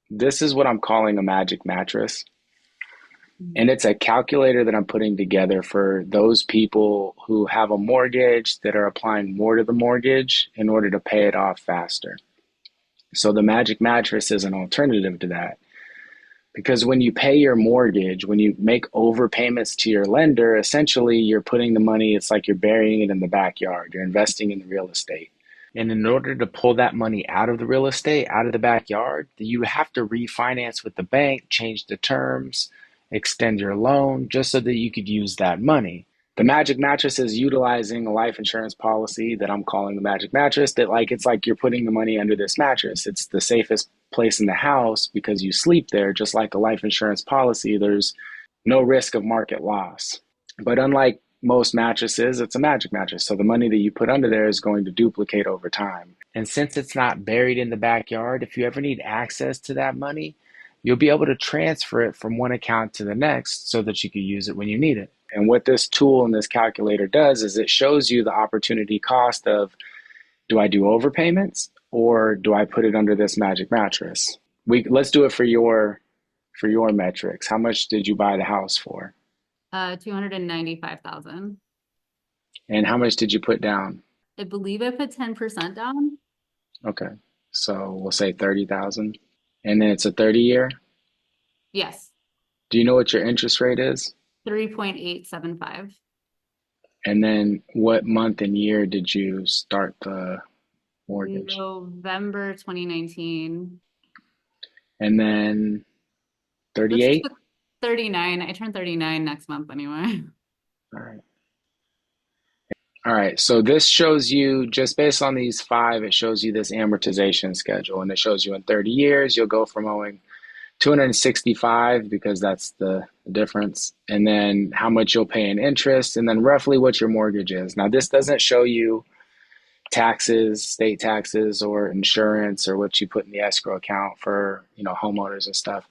This is what I'm calling a magic mattress. Mhm. And it's a calculator that I'm putting together for those people who have a mortgage that are applying more to the mortgage in order to pay it off faster. So the magic mattress is an alternative to that. Because when you pay your mortgage, when you make overpayments to your lender, essentially you're putting the money, it's like you're burying it in the backyard. You're investing in the real estate. And in order to pull that money out of the real estate, out of the backyard, you have to refinance with the bank, change the terms, extend your loan, just so that you could use that money. The Magic Mattress is utilizing a life insurance policy that I'm calling the Magic Mattress, that like it's like you're putting the money under this mattress. It's the safest place in the house because you sleep there, just like a life insurance policy. There's no risk of market loss. But unlike most mattresses, it's a magic mattress. So the money that you put under there is going to duplicate over time. And since it's not buried in the backyard, if you ever need access to that money, you'll be able to transfer it from one account to the next so that you can use it when you need it. And what this tool and this calculator does is it shows you the opportunity cost of, do I do overpayments or do I put it under this magic mattress? Let's do it for your metrics. How much did you buy the house for? 295,000. And how much did you put down? I believe I put 10% down. Okay. So we'll say 30,000. And then it's a 30 year. Yes, Do you know what your interest rate is? 3.875. And then what month and year did you start the mortgage? November 2019. And then Let's just 38? put 39. I turn 39 next month anyway. All right. All right. So this shows you, just based on these five, it shows you this amortization schedule. And it shows you in 30 years, you'll go from owing 265 because that's the difference, and then how much you'll pay in interest, and then roughly what your mortgage is. Now, this doesn't show you taxes, state taxes, or insurance, or what you put in the escrow account for, homeowners and stuff.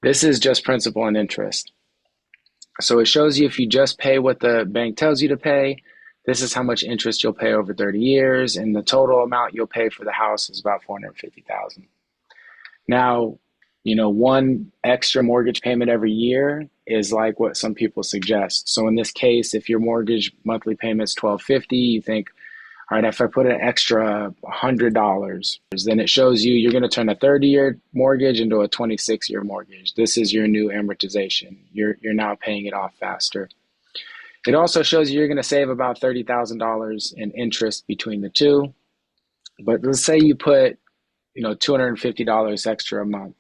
This is just principal and interest. So it shows you if you just pay what the bank tells you to pay, this is how much interest you'll pay over 30 years, and the total amount you'll pay for the house is about 450,000. Now, one extra mortgage payment every year is like what some people suggest. So in this case, if your mortgage monthly payment is 1250, you think, all right, if I put an extra $100, then it shows you're going to turn a 30-year mortgage into a 26-year mortgage. This is your new amortization. You're now paying it off faster. It also shows you're going to save about $30,000 in interest between the two. But let's say you put, $250 extra a month.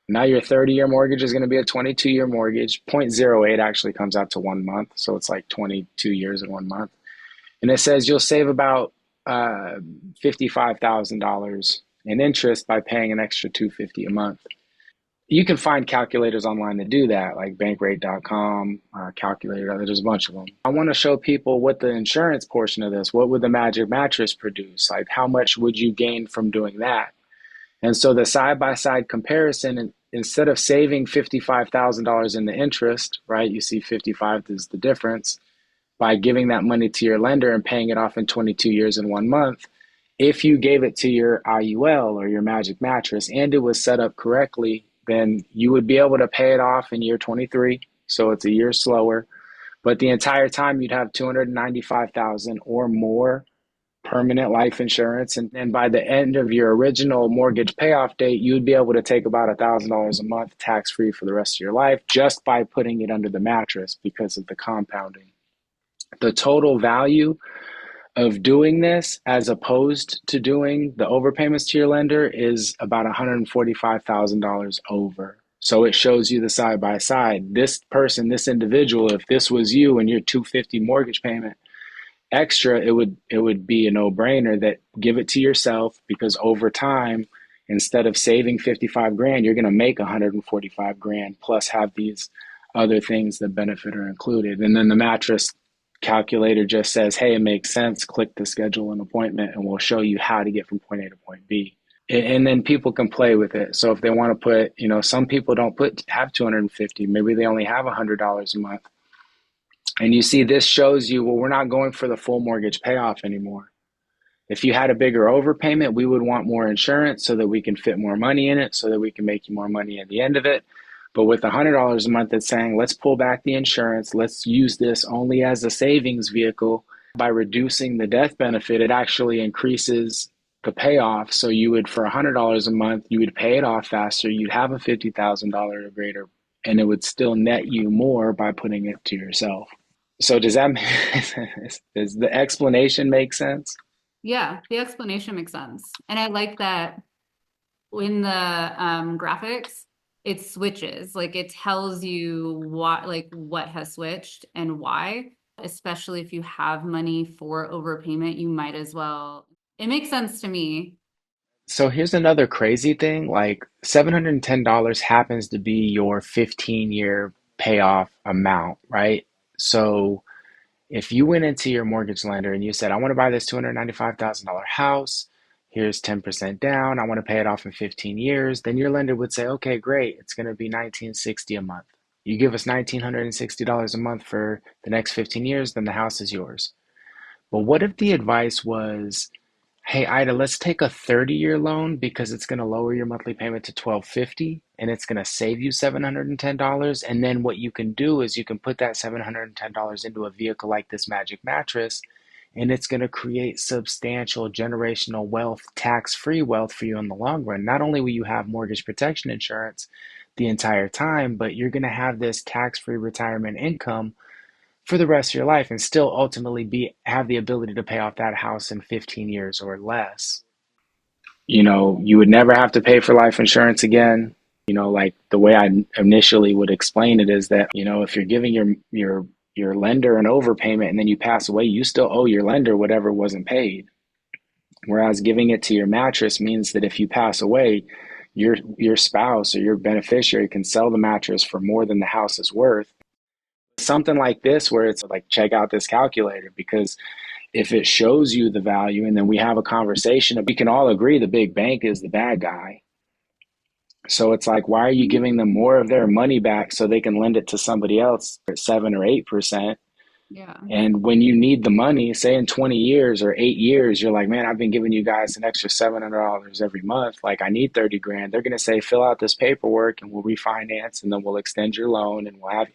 Now your 30-year mortgage is going to be a 22-year mortgage. 0.08 actually comes out to 1 month. So it's like 22 years in 1 month. And it says you'll save about $55,000 in interest by paying an extra $250 a month. You can find calculators online that do that, like bankrate.com, calculator. There's a bunch of them. I want to show people what the insurance portion of this, what would the Magic Mattress produce? Like, how much would you gain from doing that? And so the side by side comparison, instead of saving $55,000 in the interest, right? You see 55 is the difference by giving that money to your lender and paying it off in 22 years in 1 month. If you gave it to your IUL or your Magic Mattress and it was set up correctly, then you would be able to pay it off in year 23. So it's a year slower, but the entire time you'd have 295,000 or more permanent life insurance. And by the end of your original mortgage payoff date, you'd be able to take about $1,000 a month tax free for the rest of your life just by putting it under the mattress because of the compounding. The total value of doing this as opposed to doing the overpayments to your lender is about $145,000 over. So it shows you the side by side. This person, this individual, if this was you and your 250 mortgage payment extra, it would be a no-brainer that give it to yourself, because over time, instead of saving 55 grand, you're going to make 145 grand plus have these other things that benefit are included. And then the mattress calculator just says, hey, it makes sense, click to schedule an appointment and we'll show you how to get from point A to point B. And then people can play with it. So if they want to put, some people don't have 250, maybe they only have $100 a month. And you see, this shows you, well, we're not going for the full mortgage payoff anymore. If you had a bigger overpayment, we would want more insurance so that we can fit more money in it, so that we can make you more money at the end of it. But with $100 a month, it's saying, let's pull back the insurance. Let's use this only as a savings vehicle. By reducing the death benefit, it actually increases the payoff. So you would, for $100 a month, you would pay it off faster. You'd have a $50,000 or greater, and it would still net you more by putting it to yourself. So does that does the explanation make sense? Yeah, the explanation makes sense. And I like that in the graphics, it switches. Like it tells you what what has switched and why. Especially if you have money for overpayment, you might as well. It makes sense to me. So here's another crazy thing, like $710 happens to be your 15-year payoff amount, right? So if you went into your mortgage lender and you said, I want to buy this $295,000 house, here's 10% down, I want to pay it off in 15 years, then your lender would say, okay, great, it's going to be 1960 a month. You give us $1,960 a month for the next 15 years, then the house is yours. But what if the advice was, hey, Ida, let's take a 30-year loan because it's going to lower your monthly payment to 1250 and it's going to save you $710. And then what you can do is you can put that $710 into a vehicle like this Magic Mattress, and it's going to create substantial generational wealth, tax-free wealth for you in the long run. Not only will you have mortgage protection insurance the entire time, but you're going to have this tax-free retirement income for the rest of your life and still ultimately be have the ability to pay off that house in 15 years or less. You would never have to pay for life insurance again. Like the way I initially would explain it is that, if you're giving your lender an overpayment and then you pass away, you still owe your lender whatever wasn't paid. Whereas giving it to your mattress means that if you pass away, your spouse or your beneficiary can sell the mattress for more than the house is worth. Something like this where it's like, check out this calculator, because if it shows you the value and then we have a conversation, we can all agree the big bank is the bad guy. So it's like, why are you giving them more of their money back so they can lend it to somebody else at 7 or 8%? Yeah. And when you need the money, say in 20 years or 8 years, you're like, man, I've been giving you guys an extra $700 every month. Like, I need 30 grand. They're going to say, fill out this paperwork and we'll refinance and then we'll extend your loan and we'll have,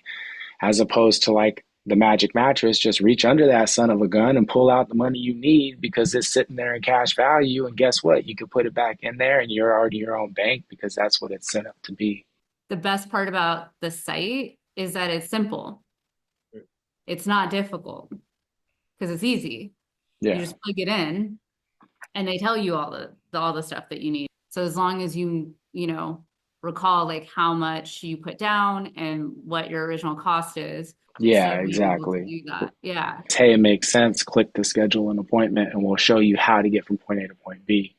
as opposed to like the Magic Mattress, just reach under that son of a gun and pull out the money you need because it's sitting there in cash value. And guess what? You could put it back in there and you're already your own bank because that's what it's set up to be. The best part about the site is that it's simple. It's not difficult because it's easy. You Yeah. just plug it in and they tell you all the stuff that you need. So as long as recall like how much you put down and what your original cost is, you'll Yeah, still be able to exactly. do that. Yeah. Hey, it makes sense. Click to schedule an appointment and we'll show you how to get from point A to point B.